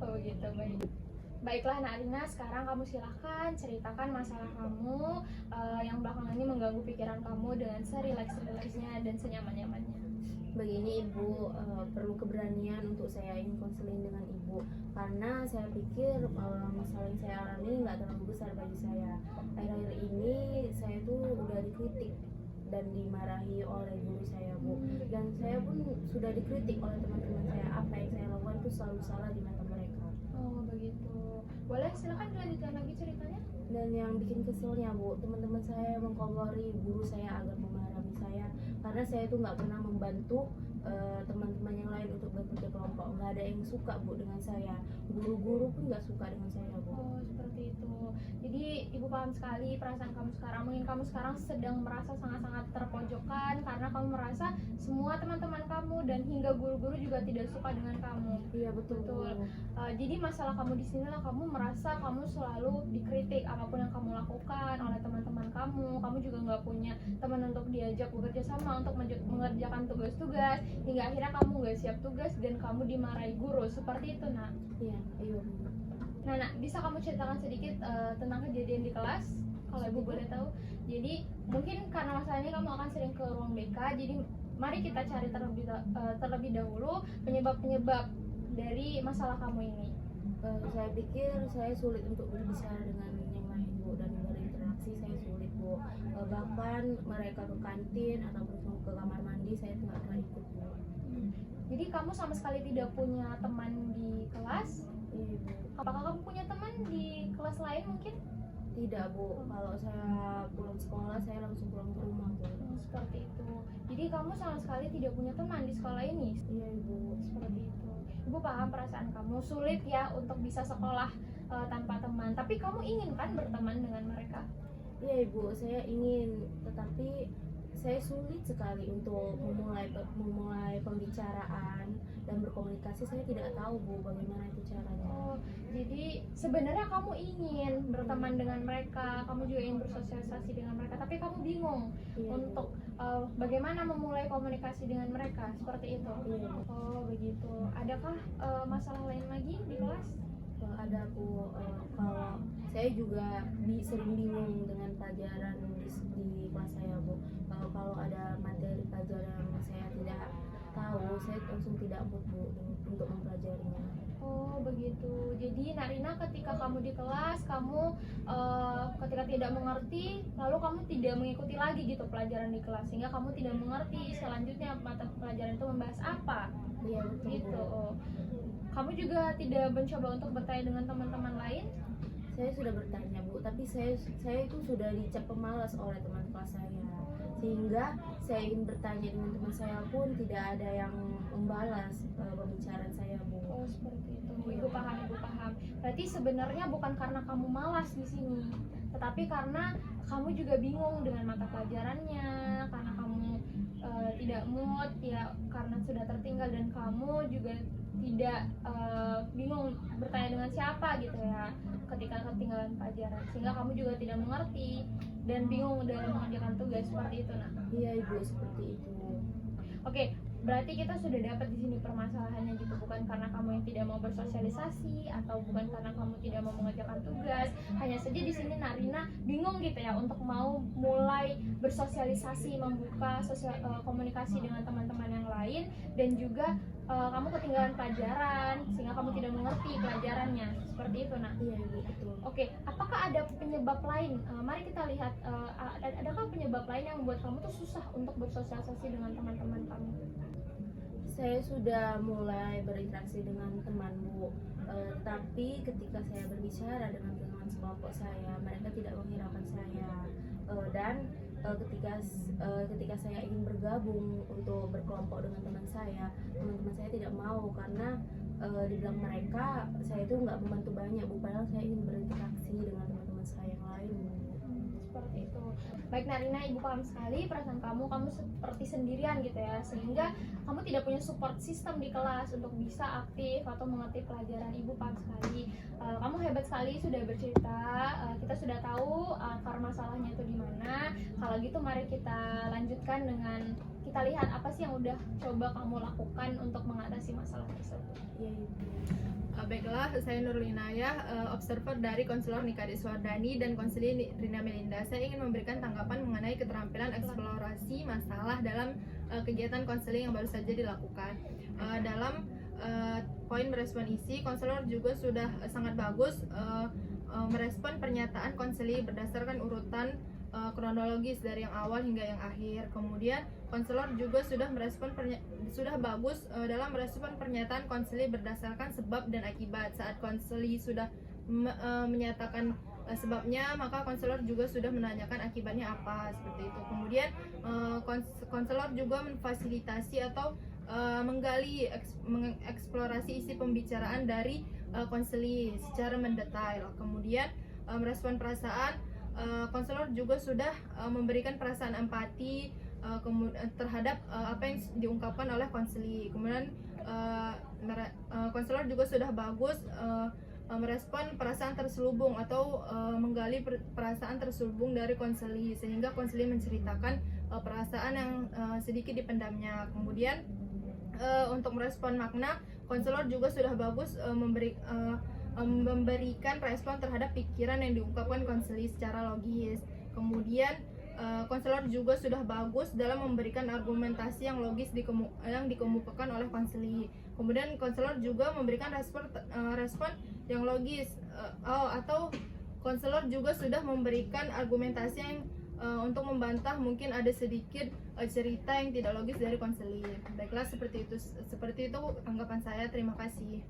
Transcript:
Oh gitu, baik. Baiklah Nak sekarang kamu silahkan ceritakan masalah kamu yang belakangan ini mengganggu pikiran kamu dengan serileks-rileksnya dan senyaman-nyamannya. Begini Ibu, perlu keberanian untuk saya ingin konseling dengan Ibu karena saya pikir masalah yang saya alami nggak terlalu besar bagi saya. Akhir-akhir ini saya tuh udah dikritik dan dimarahi oleh guru saya Bu, dan saya pun sudah dikritik oleh teman-teman saya. Apa yang saya lakukan itu selalu salah di mata mereka. Oh begitu. Boleh silakan dilanjutkan lagi ceritanya. Dan yang bikin keselnya Bu, teman-teman saya mengkomori guru saya agar memarahi saya karena saya itu nggak pernah membantu teman-teman yang lain untuk bekerja kelompok. Nggak ada yang suka Bu dengan saya, guru-guru pun nggak suka dengan saya Bu. Oh seperti itu. Jadi ibu paham sekali perasaan kamu sekarang. Mungkin kamu sekarang sedang merasa sangat-sangat terpojokkan karena kamu merasa semua teman-teman kamu dan hingga guru-guru juga tidak suka dengan kamu. Iya betul. Jadi masalah kamu di sinilah kamu merasa kamu selalu dikritik apapun yang kamu lakukan oleh teman-teman kamu. Kamu juga nggak punya teman untuk diajak bekerja sama untuk mengerjakan tugas-tugas, hingga akhirnya kamu nggak siap tugas dan kamu dimarahi guru. Seperti itu Nak. Iya. Nah Nak, bisa kamu ceritakan sedikit tentang kejadian di kelas kalau ibu boleh tahu? Jadi mungkin karena masalah ini kamu akan sering ke ruang BK, jadi mari kita cari terlebih dahulu penyebab-penyebab dari masalah kamu ini. Saya pikir saya sulit untuk berbicara dengan yang lain Bu, dan berinteraksi saya sulit Bu. Bahkan mereka ke kantin ataupun ke kamar mandi saya tuh nggak pernah ikut Bu. Jadi kamu sama sekali tidak punya teman di kelas? Iya Bu. Apakah kamu punya teman di kelas lain mungkin? Tidak Bu, kalau saya pulang sekolah saya langsung pulang ke rumah Bu. Seperti itu. Jadi kamu sama sekali tidak punya teman di sekolah ini? Iya Ibu. Seperti itu. Ibu paham perasaan kamu, sulit ya untuk bisa sekolah tanpa teman. Tapi kamu ingin kan berteman dengan mereka? Iya Ibu, saya ingin, tetapi saya sulit sekali untuk memulai pembicaraan dan berkomunikasi. Saya tidak tahu Bu bagaimana itu caranya. Oh, jadi sebenarnya kamu ingin berteman dengan mereka, kamu juga ingin bersosialisasi dengan mereka, tapi kamu bingung untuk bagaimana memulai komunikasi dengan mereka, seperti itu. Oh begitu. Adakah masalah lain lagi di kelas? Ada Bu, kalau saya juga sering bingung dengan pelajaran di kelas saya Bu. Kalau ada materi pelajaran yang saya tidak tahu, saya langsung tidak mood Bu untuk mempelajarinya. Oh begitu. Jadi Narina, ketika kamu di kelas, kamu ketika tidak mengerti, lalu kamu tidak mengikuti lagi gitu pelajaran di kelas, sehingga kamu tidak mengerti selanjutnya mata pelajaran itu membahas apa. Iya betul Gitu. Bu. Oh. Kamu juga tidak mencoba untuk bertanya dengan teman-teman lain? Saya sudah bertanya Bu, tapi saya itu sudah dicap pemalas oleh teman kelas saya, sehingga saya ingin bertanya dengan teman saya pun tidak ada yang membalas pembicaraan saya Bu. Oh seperti itu. Ibu paham, ibu paham. Berarti sebenarnya bukan karena kamu malas di sini, tetapi karena kamu juga bingung dengan mata pelajarannya, karena kamu tidak mood ya, karena sudah tertinggal, dan kamu juga tidak bingung bertanya dengan siapa gitu ya ketika ketinggalan pelajaran, sehingga kamu juga tidak mengerti dan bingung dalam mengerjakan tugas. Seperti itu Nak. Iya Ibu, seperti itu. Oke, berarti kita sudah dapat di sini permasalahannya gitu, bukan karena kamu yang tidak mau bersosialisasi atau bukan karena kamu tidak mau mengerjakan tugas. Hanya saja di sini Narina bingung gitu ya untuk mau mulai bersosialisasi, membuka komunikasi dengan teman-teman yang lain, dan juga kamu ketinggalan pelajaran sehingga kamu tidak mengerti pelajarannya. Seperti itu Nak. Iya Ibu, betul. Oke, apakah ada penyebab lain? Mari kita lihat, adakah penyebab lain yang membuat kamu tuh susah untuk bersosialisasi dengan teman-teman kamu? Saya sudah mulai berinteraksi dengan teman Bu, tapi ketika saya berbicara dengan teman sekelompok saya, mereka tidak menghiraukan saya, dan ketika saya ingin bergabung untuk berkelompok dengan teman-teman saya tidak mau karena dibilang mereka saya itu nggak membantu banyak Bu, padahal saya ingin berinteraksi dengan teman-teman saya yang lain Bu. Seperti itu. Baik Narina, ibu paham sekali perasaan kamu seperti sendirian gitu ya, sehingga kamu tidak punya support system di kelas untuk bisa aktif atau mengerti pelajaran. Ibu paham sekali. Kamu hebat sekali sudah bercerita. Kita sudah tahu akar masalahnya itu di mana. Kalau gitu mari kita lanjutkan dengan kita lihat apa sih yang udah coba kamu lakukan untuk mengatasi masalah tersebut. Iya Ibu. Baiklah, saya Nurlinayah, observer dari konselor Nika Deswardani dan konselor Rina Melinda. Saya ingin memberikan tanggapan mengenai keterampilan eksplorasi masalah dalam kegiatan konseling yang baru saja dilakukan. Dalam poin merespon isi, konselor juga sudah sangat bagus merespon pernyataan konseling berdasarkan urutan kronologis dari yang awal hingga yang akhir. Kemudian konselor juga sudah bagus dalam merespon pernyataan konseling berdasarkan sebab dan akibat. Saat konseling sudah menyatakan sebabnya, maka konselor juga sudah menanyakan akibatnya apa, seperti itu. Kemudian konselor juga memfasilitasi atau mengeksplorasi isi pembicaraan dari konseling secara mendetail. Kemudian merespon perasaan, konselor juga sudah memberikan perasaan empati terhadap apa yang diungkapkan oleh konseling. Kemudian konselor juga sudah bagus merespon perasaan terselubung atau menggali perasaan terselubung dari konseling, sehingga konseling menceritakan perasaan yang sedikit dipendamnya. Kemudian untuk merespon makna, konselor juga sudah bagus memberikan respon terhadap pikiran yang diungkapkan konseling secara logis. Kemudian konselor juga sudah bagus dalam memberikan argumentasi yang logis yang dikemukakan oleh konseling. Kemudian konselor juga memberikan respon yang logis atau konselor juga sudah memberikan argumentasi yang untuk membantah mungkin ada sedikit cerita yang tidak logis dari konseling. Baiklah, seperti itu tanggapan saya. Terima kasih.